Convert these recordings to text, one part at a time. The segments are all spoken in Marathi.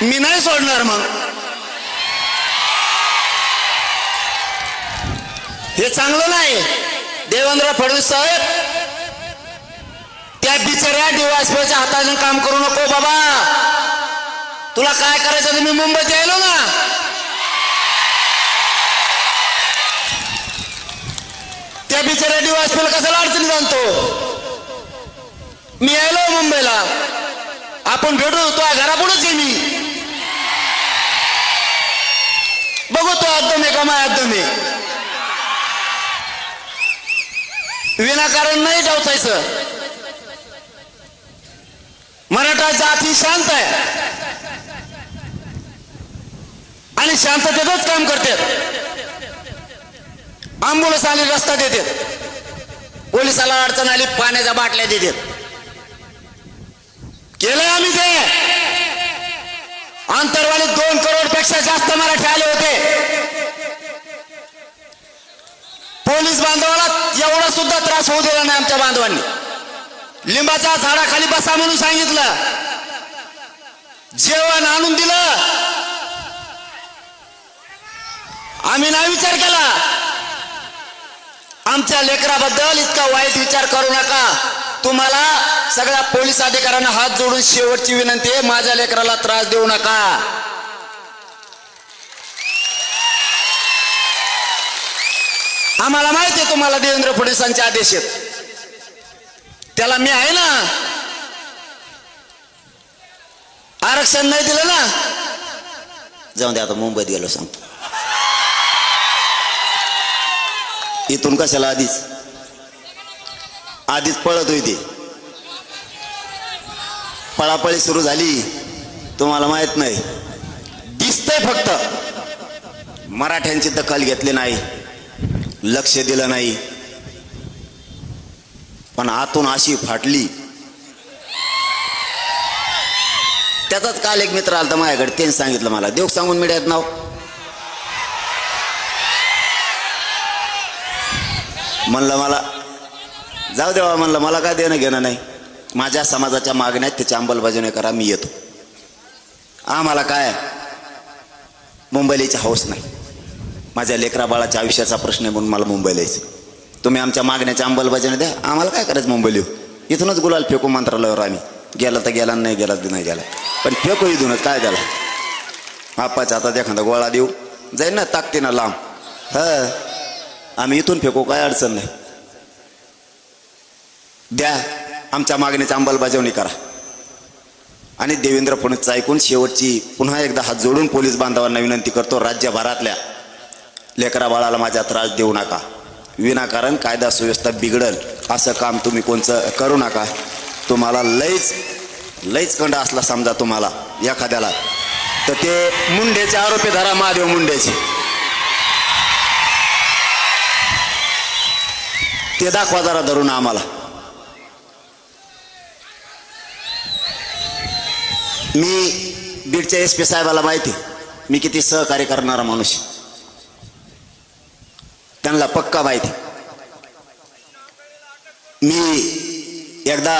मी नाही सोडणार. मग हे चांगलं नाही. देवेंद्र फडणवीस साहेब, त्या बिचाऱ्या डीवायएसपीच्या हाताने काम करू नको बाबा. तुला काय करायचं तर मी मुंबईत यायलो ना. त्या बिचाऱ्या डीवायएसपीला कशाला अडचणी जाणतो. मी यायलो मुंबईला, आपण भेटू. तो घरापुढेच आहे. मी बघू तो अद्दम आहे का माय अद्दम आहे. विनाकारण नाही डावचायचं. मराठा जाती शांत आहे आणि शांततेतच काम करतात. अँब्युलन्स आली रस्ता देतात, पोलिसाला अडचण आली पाण्याच्या बाटल्या देतात. केलंय आम्ही ते. आंतरवाली 2 करोड पेक्षा जास्त मराठी आले होते. पोलीस बांधवाला एवढा सुद्धा त्रास होऊ दिला नाही आमच्या बांधवांनी. लिंबाच्या झाडाखाली बसा म्हणून सांगितलं, जेवण आणून दिलं. आम्ही नाही विचार केला. आमच्या लेकराबद्दल इतका वाईट विचार करू नका. तुम्हाला सगळ्या पोलीस अधिकाऱ्यांना हात जोडून शेवटची विनंती आहे, माझ्या लेकराला त्रास देऊ नका. आम्हाला माहिती आहे तुम्हाला देवेंद्र फडणवीसांचे आदेश आहेत. त्याला मी आहे ना. आरक्षण नाही दिलं ना, जाऊन दे आता मुंबईत गेलो सांगतो. इथून कशाला आधीच पळत होती. पळापळी सुरू झाली. तुम्हाला माहित नाही, दिसतंय फक्त. मराठ्यांची दखल घेतली नाही, लक्ष दिलं नाही. पण आतून अशी फाटली. त्याचाच काल एक मित्र आलता माझ्याकडे, त्यांनी सांगितलं मला, देव सांगून मीडियात नाव. म्हणलं मला जाऊ देवा, म्हणलं मला काय देणं घेणं नाही. माझ्या समाजाच्या मागण्यात त्याची अंमलबजावणी करा, मी येतो. आम्हाला काय मुंबईची हौस नाही. माझ्या लेकरा बाळाच्या आयुष्याचा प्रश्न आहे म्हणून मला मुंबईला यायचं. तुम्ही आमच्या मागण्याची अंमलबजावणी द्या, आम्हाला काय करायचं मुंबईला येऊ. इथूनच गुलाल फेकू मंत्रालयावर आम्ही. गेला तर गेला, नाही गेला तर नाही गेला, पण फेकू इथूनच. काय त्याला बापाच्या हातात एखादा गोळा देऊ, जाईल ना ताकदीनं लांब. आम्ही इथून फेकू, काय अडचण नाही. द्या, आमच्या मागणीची अंमलबजावणी करा. आणि देवेंद्र फडणवीसचं ऐकून शेवटची पुन्हा एकदा हात जोडून पोलीस बांधवांना विनंती करतो, राज्यभरातल्या लेकरा बाळाला माझा त्रास देऊ नका. विनाकारण कायदा सुव्यवस्था बिघडल असं काम तुम्ही कोणचं करू नका. तुम्हाला लईच कंड असला समजा तुम्हाला एखाद्याला, तर ते मुंडेचे आरोपी धरा, महादेव मुंडेचे. ते दाखवा जरा धरून आम्हाला. मी बीडच्या SP साहेबाला माहिती, मी किती सहकार्य करणारा माणूस. त्यांना पक्का माहिती. मी एकदा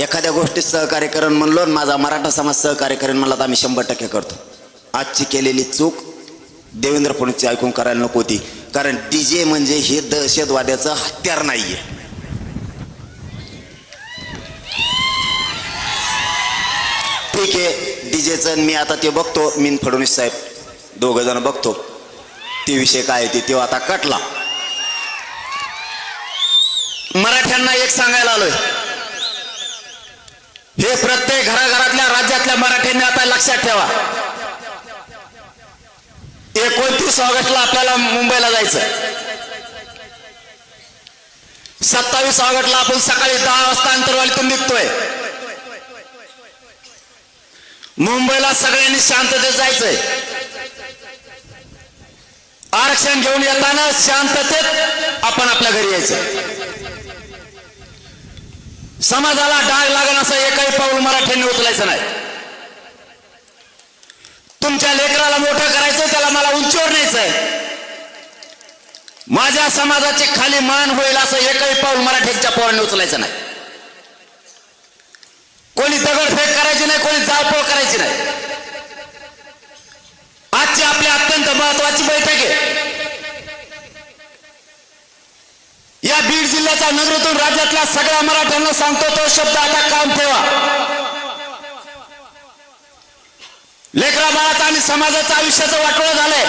एखाद्या गोष्टीत सहकार्य करण म्हणलो, माझा मराठा समाज सहकार्य करेन म्हणला, तर आम्ही 100% करतो. आजची केलेली चूक देवेंद्र फडणवीसची ऐकून करायला नको होती. कारण DJ म्हणजे हे दहशतवाद्याचं हत्यार नाहीये. ठीक आहे, DJचं मी आता ते बघतो. मी फडणवीस साहेब 2 जण बघतो ते विषय काय ते. तेव्हा आता कटला. मराठ्यांना एक सांगायला आलोय, हे प्रत्येक घराघरातल्या राज्यातल्या मराठ्यांनी आता लक्षात ठेवा. 29 ऑगस्टला आपल्याला मुंबईला जायचं. 27 ऑगस्टला आपण सकाळी 10 वाजता आंतरवालीतून निघतोय. मुंबईला सगळ्यांनी शांततेत जायचंय. आरक्षण घेऊन येताना शांततेत आपण आपल्या घरी यायचं. समाजाला डाग लागण असं एकही पाऊल मराठ्यांनी उचलायचं नाही. तुमच्या लेकराला मोठं करायचं, त्याला मला उंचीवर न्यायचंय. माझ्या समाजाची खाली मान होईल असं एकही पाऊल मराठ्यांच्या पोरांनी उचलायचं नाही. कोणी दगडफेक करायची नाही, कोणी जाळपोळ करायची नाही. जिल्ह्याच्या नगरीतून राज्यातल्या सगळ्या मराठ्यांना सांगतो तो शब्द आता कायम ठेवा. लेकरा बाळाचा आणि समाजाचं आयुष्याचं वाटोळं झालंय.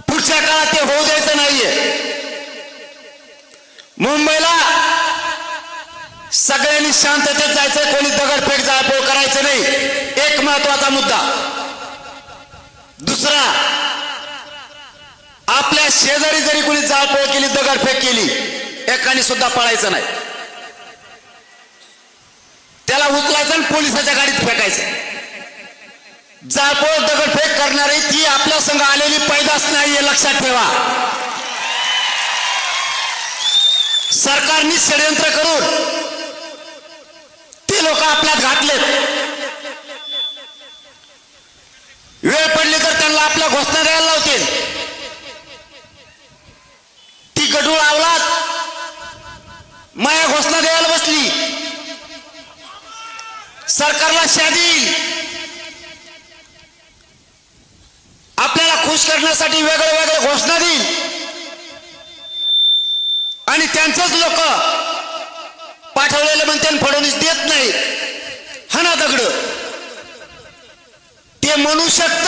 पुढच्या काळात ते होऊ द्यायचं नाहीये. मुंबईला सगळ्यांनी शांततेत जायचंय. कोणी दगडफेक जाळपोळ करायचं नाही. एक महत्वाचा मुद्दा. दुसरा, आपल्या शेजारी जरी कोणी जाळपोळ केली, दगडफेक केली, एकाने सुद्धा पळायचं नाही. त्याला उचलायचं आणि पोलिसाच्या गाडीत फेकायचं. जाळपोळ दगडफेक करणारी ती आपल्या संग आलेली पैदास नाहीये, लक्षात ठेवा. सरकारने षडयंत्र करून ते लोक आपल्यात घातलेत. वेळ पडली तर त्यांना आपल्या घोषणा द्यायला लावतील. ती गढूळ आवलात माया घोषणा द्यायला बसली. सरकारला शादी आपल्याला खुश करण्यासाठी वेगळे वेगळे घोषणा देईल आणि त्यांचेच लोक पाठवलेले म्हणते फडणवीस देत नाही. हा ना दगड ते म्हणू शकत,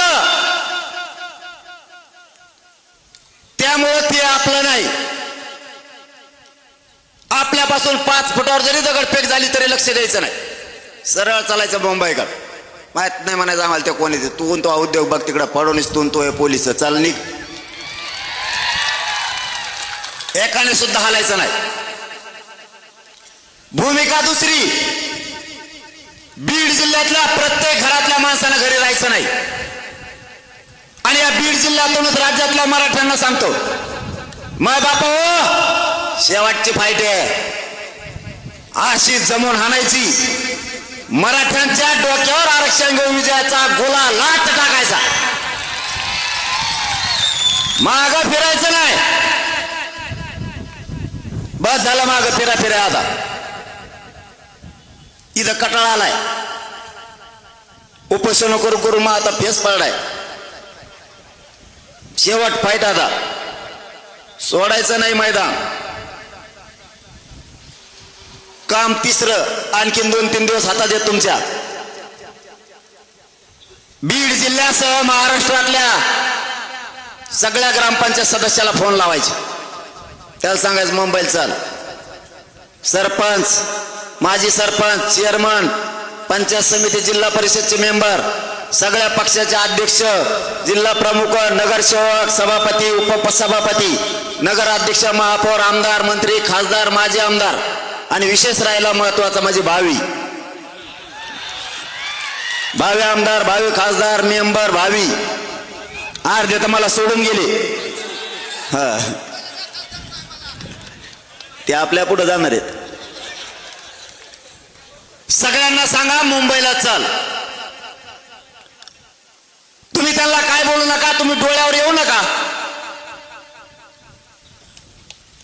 त्यामुळे ते आपलं नाही. आपल्यापासून 5 फुटावर जरी दगडफेक झाली तरी लक्ष द्यायचं नाही. सरळ चालायचं मुंबईकर. माहित नाही म्हणायचं आम्हाला ते कोणी. तू तो उद्योग बघ तिकडं, फडणवीस तू हे पोलिस, चल निघ. एकाने सुद्धा हालायचं नाही. भूमिका दुसरी, बीड जिल्ह्यातल्या प्रत्येक घरातल्या माणसानं घरी राहायचं नाही. आणि या बीड जिल्ह्यातूनच राज्यातल्या मराठ्यांना सांगतो, मग बापा हो, शेवटची फाईट आहे. अशी जमून हाणायची. मराठ्यांच्या डोक्यावर आरक्षण घेऊन विजयाचा गोला लाट टाकायचा. माग फिरायचं नाही. बस झालं माग फिरा फिरा. आता इथं कटाळा आलाय. उपोषण करू करू मग आता फेस पडलाय. शेवट फाईट. आता सोडायचं नाही मैदान. काम तिसरं आणखीन 2-3 दिवस हातात येत तुमच्या. बीड जिल्ह्यासह महाराष्ट्रातल्या सगळ्या ग्रामपंचायत सदस्याला फोन लावायचे. त्याला सांगायचं मुंबईला चल. सरपंच, माजी सरपंच, चेअरमन, पंचायत समिती, जिल्हा परिषदचे मेंबर, सगळ्या पक्षाचे अध्यक्ष, जिल्हा प्रमुख, नगरसेवक, सभापती, उपसभापती, नगराध्यक्ष, महापौर, आमदार, मंत्री, खासदार, माजी आमदार आणि विशेष राहिला महत्वाचा म्हणजे भावी आमदार, भावी खासदार, मेंबर, भावी अर्धे तर मला सोडून गेले. ते आपल्या पुढे जाणार आहेत. सगळ्यांना सांगा मुंबईला चल. तुम्ही त्यांना काय बोलू नका, तुम्ही डोळ्यावर येऊ नका.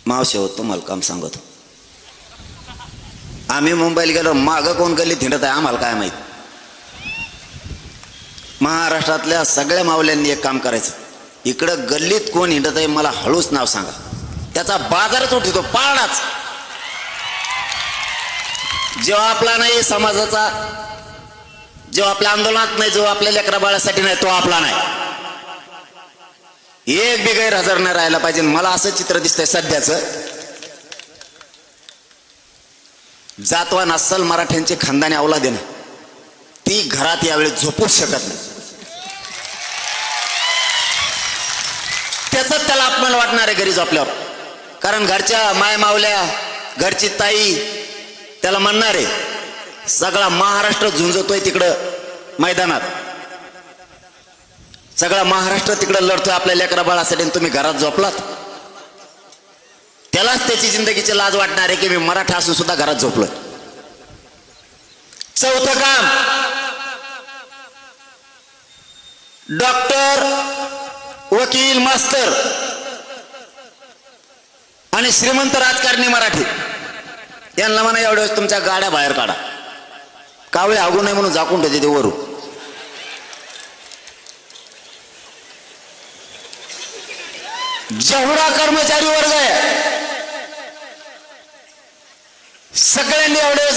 मावशी होत तुम्हाला काम सांगतो. आम्ही मुंबईला गेलो, माग कोण गल्लीत हिंडत आहे आम्हाला काय माहित. महाराष्ट्रातल्या सगळ्या मावल्यांनी एक काम करायचं. इकडं गल्लीत कोण हिंडत आहे मला हळूच नाव सांगा. त्याचा बाजारच उठतो, पाळणाच. जेव्हा आपला नाही समाजाचा, जेव्हा आपल्या आंदोलनात नाही, जेव्हा आपल्या लेकरा बाळासाठी नाही, तो आपला नाही. एक बी गैरहजर नाही राहायला पाहिजे. मला असं चित्र दिसतंय सध्याचं. जातवान अस्सल मराठ्यांचे खानदानी अवलाद आहे ना, ती घरात यावेळी झोपूच शकत नाही. त्याच त्याला अपमान वाटणार आहे घरी झोपल्यावर. कारण घरच्या माय मावल्या, घरची ताई त्याला म्हणणार आहे. सगळा महाराष्ट्र झुंजतोय तिकडं मैदानात. सगळा महाराष्ट्र तिकडं लढतोय आपल्या लेकरा बाळासाठी. तुम्ही घरात झोपलात. त्यालाच त्याची जिंदगीची लाज वाटणार आहे की मी मराठा असून सुद्धा घरात झोपलोय. चौथं काम, डॉक्टर, वकील, मास्तर आणि श्रीमंत राजकारणी मराठी यांना म्हणा एवढ्या वेळेस तुमच्या गाड्या बाहेर काढा. कावळे हागू नये म्हणून झाकून ठेवते ते वरून. जेवढा कर्मचारी वर्ग आहे सगळ्यांनी एवढे